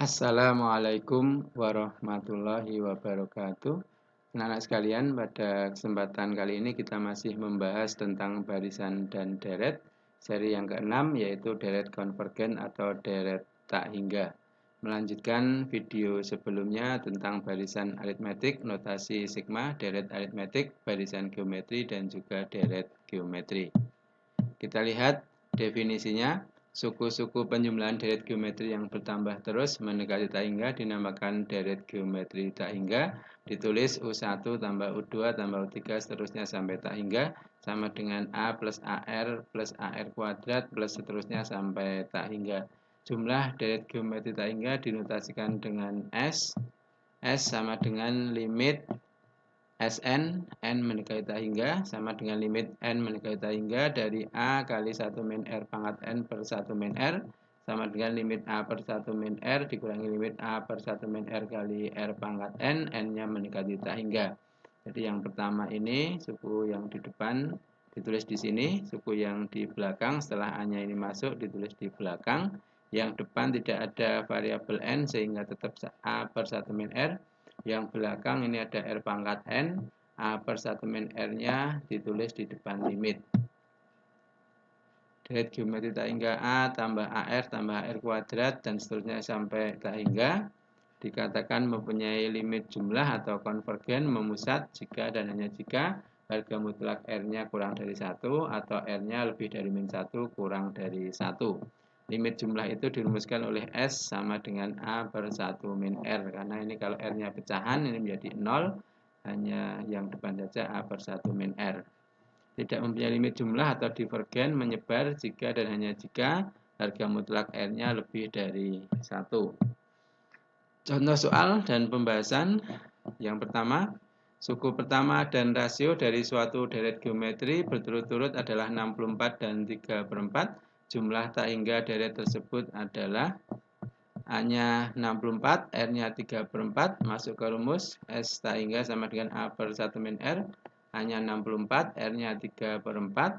Assalamualaikum warahmatullahi wabarakatuh. Anak-anak sekalian, pada kesempatan kali ini kita masih membahas tentang barisan dan deret, seri yang ke-6 yaitu deret konvergen atau deret tak hingga. Melanjutkan video sebelumnya tentang barisan aritmetik, notasi sigma, deret aritmetik, barisan geometri, dan juga deret geometri. Kita lihat definisinya. Suku-suku penjumlahan deret geometri yang bertambah terus mendekati tak hingga dinamakan deret geometri tak hingga. Ditulis U1 tambah U2 tambah U3 seterusnya sampai tak hingga sama dengan A plus AR kuadrat plus seterusnya sampai tak hingga. Jumlah deret geometri tak hingga dinotasikan dengan S. S sama dengan limit Sn, n mendekati tak hingga sama dengan limit n mendekati tak hingga dari A kali 1 min R pangkat n per 1 min R sama dengan limit A per 1 min R dikurangi limit A per 1 min R kali R pangkat n, n-nya mendekati tak hingga. Jadi yang pertama ini suku yang di depan ditulis di sini, suku yang di belakang setelah A-nya ini masuk ditulis di belakang. Yang depan tidak ada variabel n sehingga tetap A per 1 min R. Yang belakang ini ada R pangkat N, A per 1 min R-nya ditulis di depan limit. Deret geometri tak hingga A tambah AR tambah AR kuadrat dan seterusnya sampai tak hingga dikatakan mempunyai limit jumlah atau konvergen memusat jika dan hanya jika harga mutlak R-nya kurang dari 1 atau R-nya lebih dari min 1 kurang dari 1. Limit jumlah itu dirumuskan oleh S sama dengan A per 1 min R. Karena ini kalau R-nya pecahan ini menjadi 0. Hanya yang depan saja A per 1 min R. Tidak mempunyai limit jumlah atau divergen menyebar jika dan hanya jika harga mutlak R-nya lebih dari 1. Contoh soal dan pembahasan. Yang pertama, suku pertama dan rasio dari suatu deret geometri berturut-turut adalah 64 dan 3/4. Jumlah tak hingga deret tersebut adalah A-nya 64, R-nya 3/4, masuk ke rumus, S tak hingga sama dengan A per 1 min R, A-nya 64, R-nya 3/4,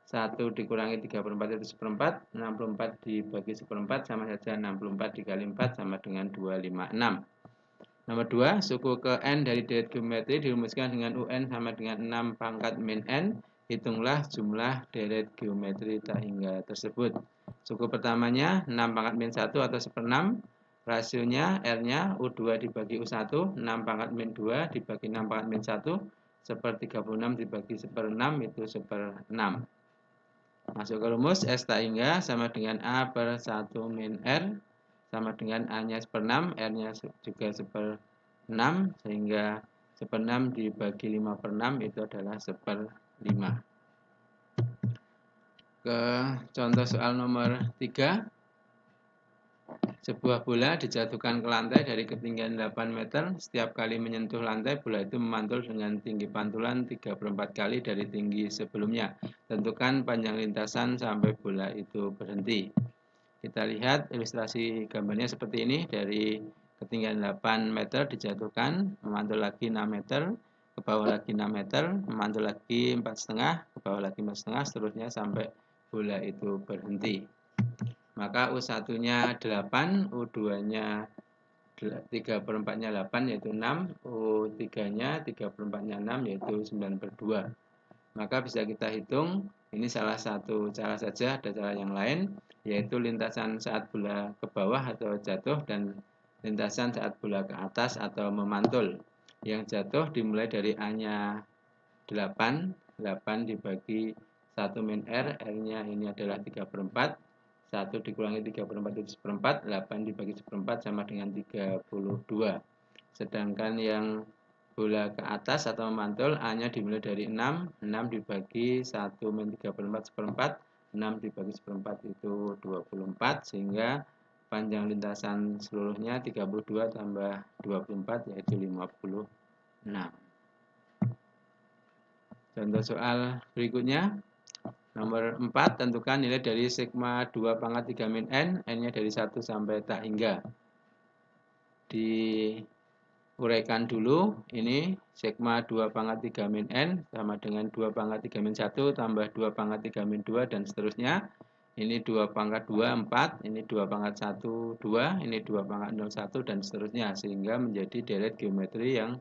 1 dikurangi 3/4 itu 1/4, 64 dibagi 1/4 sama saja 64 dikali 4 sama dengan 256. Nomor 2, suku ke N dari deret geometri dirumuskan dengan UN sama dengan 6 pangkat min N. Hitunglah jumlah deret geometri tak hingga tersebut. Suku pertamanya 6 pangkat min 1 atau 1/6. Rasionya R-nya U2 dibagi U1, 6 pangkat min 2 dibagi 6 pangkat min 1, 1/36 dibagi 1/6 itu 1/6. Masuk ke rumus, S tak hingga sama dengan A per 1 min R sama dengan A-nya 1/6, R-nya juga 1/6, sehingga 1/6 dibagi 5/6 itu adalah 1/5. Ke contoh soal nomor 3. Sebuah bola dijatuhkan ke lantai dari ketinggian 8 meter. Setiap kali menyentuh lantai, bola itu memantul dengan tinggi pantulan 3/4 kali dari tinggi sebelumnya. Tentukan panjang lintasan sampai bola itu berhenti. Kita lihat ilustrasi gambarnya seperti ini. Dari ketinggian 8 meter dijatuhkan, memantul lagi 6 meter, ke bawah lagi 6 meter, memantul lagi 4,5, ke bawah lagi 4,5, seterusnya sampai bola itu berhenti. Maka U1-nya 8, U2-nya 3/4-nya 8 yaitu 6, U3-nya 3/4-nya 6 yaitu 9/2. Maka bisa kita hitung, ini salah satu cara saja, ada cara yang lain, yaitu lintasan saat bola ke bawah atau jatuh dan lintasan saat bola ke atas atau memantul. Yang jatuh dimulai dari A-nya 8, 8 dibagi 1 min R, R-nya ini adalah 3/4, 1 dikurangi 3/4 itu 1/4, 8 dibagi 1/4 sama dengan 32. Sedangkan yang bola ke atas atau memantul, A-nya dimulai dari 6, 6 dibagi 1 min 3/4, 1/4, 6 dibagi 1/4 itu 24, sehingga panjang lintasan seluruhnya 32 tambah 24 yaitu 56. Contoh soal berikutnya. Nomor 4, tentukan nilai dari sigma 2 pangkat 3 min N, N-nya dari 1 sampai tak hingga. Diuraikan dulu, ini sigma 2 pangkat 3 min N sama dengan 2 pangkat 3 min 1 tambah 2 pangkat 3 min 2 dan seterusnya. Ini 2 pangkat 2, 4. Ini 2 pangkat 1, 2. Ini 2 pangkat 0, 1. Dan seterusnya. Sehingga menjadi deret geometri yang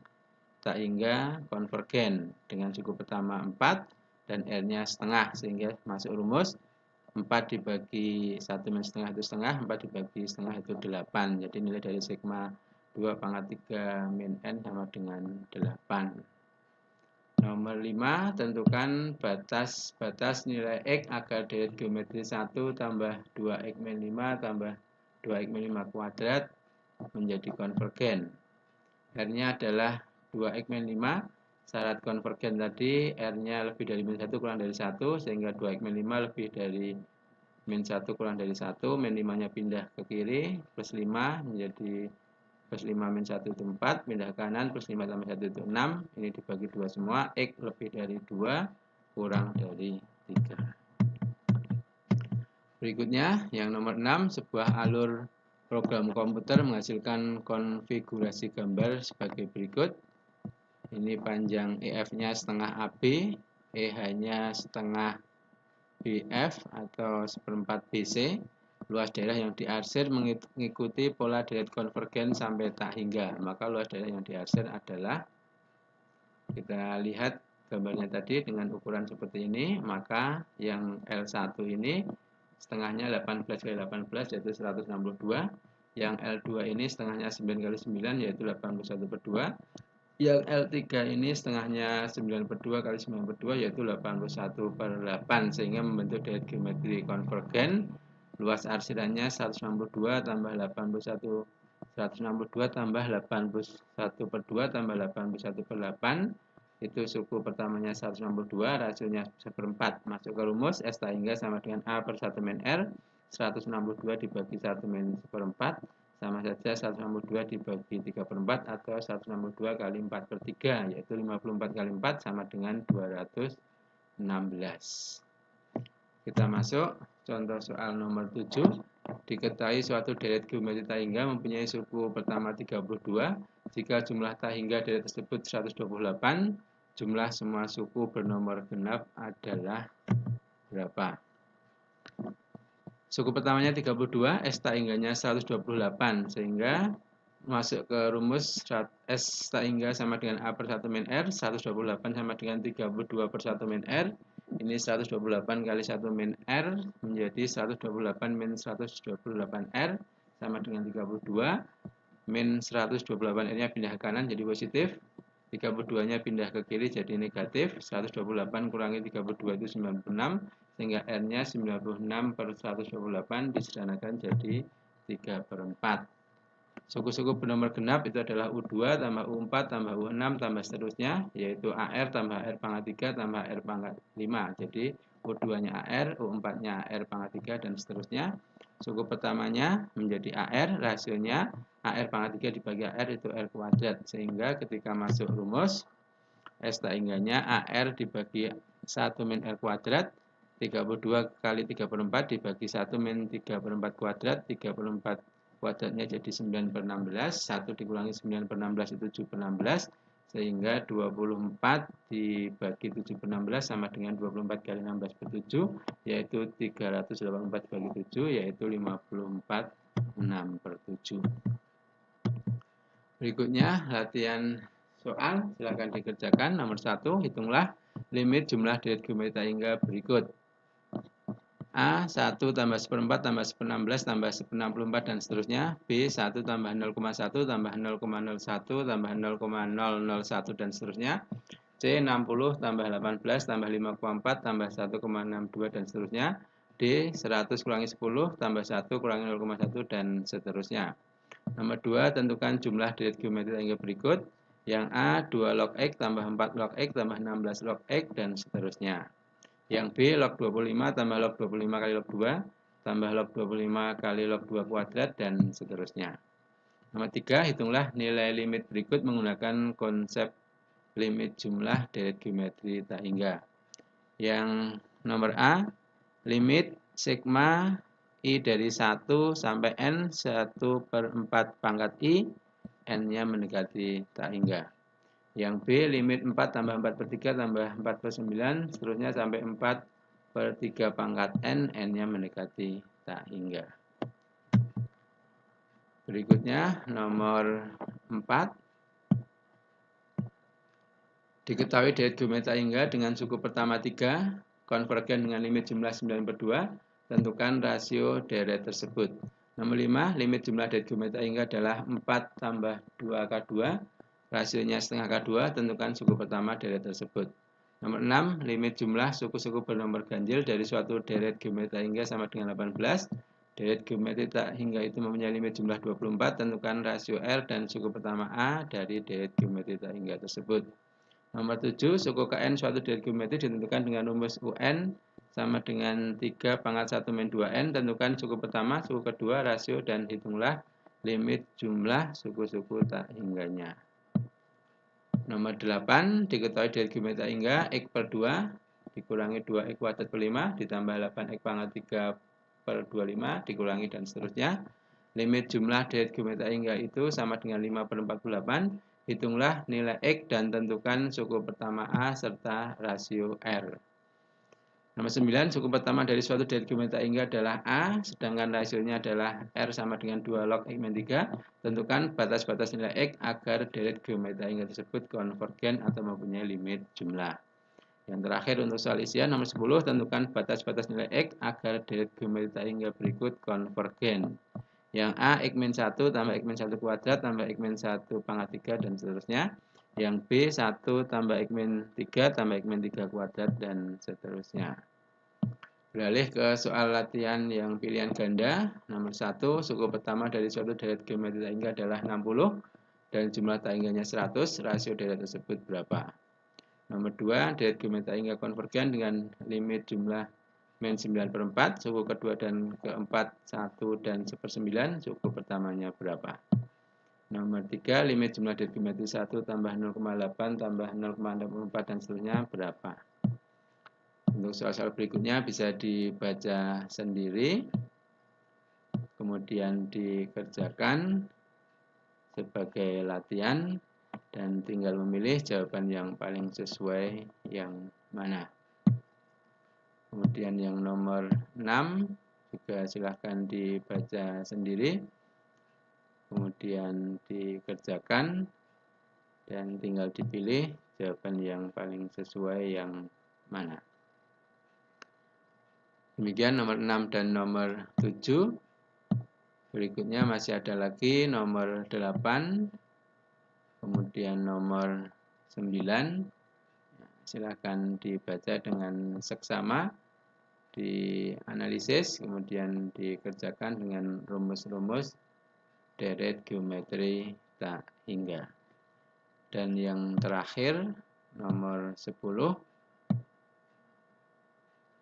tak hingga konvergen. Dengan suku pertama 4 dan R-nya setengah. Sehingga masuk rumus 4 dibagi 1 min setengah itu setengah. 4 dibagi setengah itu 8. Jadi nilai dari sigma 2 pangkat 3 min N sama dengan 8. Nomor 5, tentukan batas nilai X agar deret geometri 1 tambah 2X min 5 tambah 2X min 5 kuadrat menjadi konvergen. R-nya adalah 2X min 5. Syarat konvergen tadi R-nya lebih dari min 1 kurang dari 1, sehingga 2X min 5 lebih dari min 1 kurang dari 1. Min 5-nya pindah ke kiri, plus 5 menjadi plus 5 min 1 itu 4, pindah ke kanan, plus 5 tambah 1 itu 6, ini dibagi 2 semua, X lebih dari 2, kurang dari 3. Berikutnya, yang nomor 6, sebuah alur program komputer menghasilkan konfigurasi gambar sebagai berikut. Ini panjang EF-nya setengah AB, EH-nya setengah BF atau seperempat BC. Luas daerah yang diarsir mengikuti pola deret konvergen sampai tak hingga. Maka luas daerah yang diarsir adalah, kita lihat gambarnya tadi dengan ukuran seperti ini. Maka yang L1 ini setengahnya 18 kali 18 yaitu 162. Yang L2 ini setengahnya 9 kali 9 yaitu 81/2. Yang L3 ini setengahnya 9/2 kali 9/2 yaitu 81/8, sehingga membentuk deret geometri konvergen. Luas arsirannya 162 tambah 81, 162 tambah 81/2 tambah 81/8. Itu suku pertamanya 162, rasionya seperempat. Masuk ke rumus, S tak hingga sama dengan A per 1 min R. 162 dibagi 1 min seperempat sama saja 162 dibagi 3/4 atau 162 kali 4/3, yaitu 54 kali 4 sama dengan 216. Kita masuk contoh soal nomor 7. Diketahui suatu deret geometri tak hingga mempunyai suku pertama 32. Jika jumlah tak hingga deret tersebut 128, jumlah semua suku bernomor genap adalah berapa? Suku pertamanya 32, S tak hingganya 128, sehingga masuk ke rumus S tak hingga sama dengan A per 1 min R. 128 sama dengan 32 per 1 min R. Ini 128 kali 1 min R menjadi 128 min 128 R sama dengan 32. Min 128 R nya pindah ke kanan jadi positif, 32 nya pindah ke kiri jadi negatif. 128 kurangi 32 itu 96, sehingga R nya 96 per 128 disederhanakan jadi 3/4. Suku-suku bernomor genap itu adalah U2 tambah U4 tambah U6 tambah seterusnya, yaitu AR tambah AR pangkat 3 tambah AR pangkat 5. Jadi U2-nya AR, U4-nya AR pangkat 3 dan seterusnya. Suku pertamanya menjadi AR, rasionya AR pangkat 3 dibagi AR itu R kuadrat. Sehingga ketika masuk rumus, S tak hingganya AR dibagi 1 min R kuadrat, 32 kali 3/4 dibagi 1 min 3/4 kuadrat, 3/4 kuadratnya jadi 9/16, 1 dikurangi 9/16 itu 7/16, sehingga 24 dibagi 7/16 sama dengan 24 kali 16/7, yaitu 384 bagi 7, yaitu 54 6/7. Berikutnya latihan soal, silakan dikerjakan. Nomor 1, hitunglah limit jumlah deret geometri hingga berikut. A 1 tambah 1/4 tambah 1/16 tambah 1/64 dan seterusnya. B 1 tambah 0,1 tambah 0,01 tambah 0,001 dan seterusnya. C 60 tambah 18 tambah 5,4 tambah 1,62 dan seterusnya. D 100 kurangi 10 tambah 1 kurangi 0,1 dan seterusnya. Nomor 2, tentukan jumlah deret geometri hingga berikut. Yang A 2 log X tambah 4 log X tambah 16 log X dan seterusnya. Yang B log 25 tambah log 25 kali log 2 tambah log 25 kali log 2 kuadrat dan seterusnya. Nomor 3, hitunglah nilai limit berikut menggunakan konsep limit jumlah deret geometri tak hingga. Yang nomor A, limit sigma I dari 1 sampai N 1/4 pangkat I, N-nya mendekati tak hingga. Yang B, limit 4 tambah 4/3 tambah 4/9, seterusnya sampai 4 per 3 pangkat N, N-nya mendekati tak hingga. Berikutnya nomor 4. Diketahui deret geometri tak hingga dengan suku pertama 3, konvergen dengan limit jumlah 9/2, tentukan rasio deret tersebut. Nomor 5, limit jumlah deret geometri tak hingga adalah 4 tambah 2K2, rasionya setengah K2, tentukan suku pertama deret tersebut. Nomor 6, limit jumlah suku-suku bernomor ganjil dari suatu deret geometri tak hingga sama dengan 18. Deret geometri tak hingga itu mempunyai limit jumlah 24, tentukan rasio R dan suku pertama A dari deret geometri tak hingga tersebut. Nomor 7, suku Kn suatu deret geometri ditentukan dengan rumus UN sama dengan 3 pangkat 1 min 2N. Tentukan suku pertama, suku kedua, rasio, dan hitunglah limit jumlah suku-suku tak hingganya. Nomor 8, diketahui deret geometri tak hingga X per 2 dikurangi 2X kuadrat per 5 ditambah 8X pangkat 3 per 25 dikurangi dan seterusnya. Limit jumlah deret geometri tak hingga itu sama dengan 5 per 48. Hitunglah nilai X dan tentukan suku pertama A serta rasio R. Nomor 9, suku pertama dari suatu deret geometri tak hingga adalah A, sedangkan rasionya adalah R sama dengan 2 log X min 3. Tentukan batas-batas nilai X agar deret geometri tak hingga tersebut konvergen atau mempunyai limit jumlah. Yang terakhir untuk soal isian nomor 10, tentukan batas-batas nilai X agar deret geometri tak hingga berikut konvergen. Yang A, X min 1 tambah X min 1 kuadrat tambah X min 1 pangkat 3 dan seterusnya. Yang B, 1 tambah X min 3 tambah X min 3 kuadrat dan seterusnya. Beralih ke soal latihan yang pilihan ganda. Nomor 1, suku pertama dari suatu deret geometri tak hingga adalah 60 dan jumlah tak hingganya 100, rasio deret tersebut berapa? Nomor 2, deret geometri tak hingga konvergen dengan limit jumlah min 9/4, suku kedua dan keempat 1 dan 1/9, suku pertamanya berapa? Nomor 3, limit jumlah deret geometri 1 tambah 0,8 tambah 0,64 dan seterusnya berapa? Untuk soal-soal berikutnya bisa dibaca sendiri, kemudian dikerjakan sebagai latihan, dan tinggal memilih jawaban yang paling sesuai yang mana. Kemudian yang nomor 6 juga silahkan dibaca sendiri, kemudian dikerjakan, dan tinggal dipilih jawaban yang paling sesuai yang mana. Demikian nomor 6 dan nomor 7. Berikutnya masih ada lagi nomor 8, kemudian nomor 9. Silahkan dibaca dengan seksama, dianalisis, kemudian dikerjakan dengan rumus-rumus deret geometri tak hingga. Dan yang terakhir, nomor 10,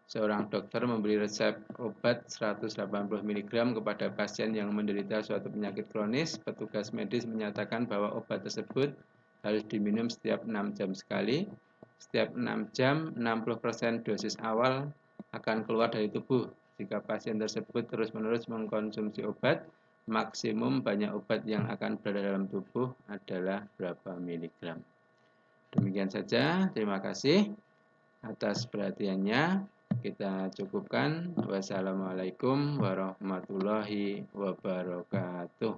seorang dokter memberi resep obat 180 mg kepada pasien yang menderita suatu penyakit kronis. Petugas medis menyatakan bahwa obat tersebut harus diminum setiap 6 jam sekali. Setiap 6 jam, 60% dosis awal akan keluar dari tubuh. Jika pasien tersebut terus-menerus mengkonsumsi obat, maksimum banyak obat yang akan berada dalam tubuh adalah berapa miligram. Demikian saja, terima kasih atas perhatiannya. Kita cukupkan. Wassalamualaikum warahmatullahi wabarakatuh.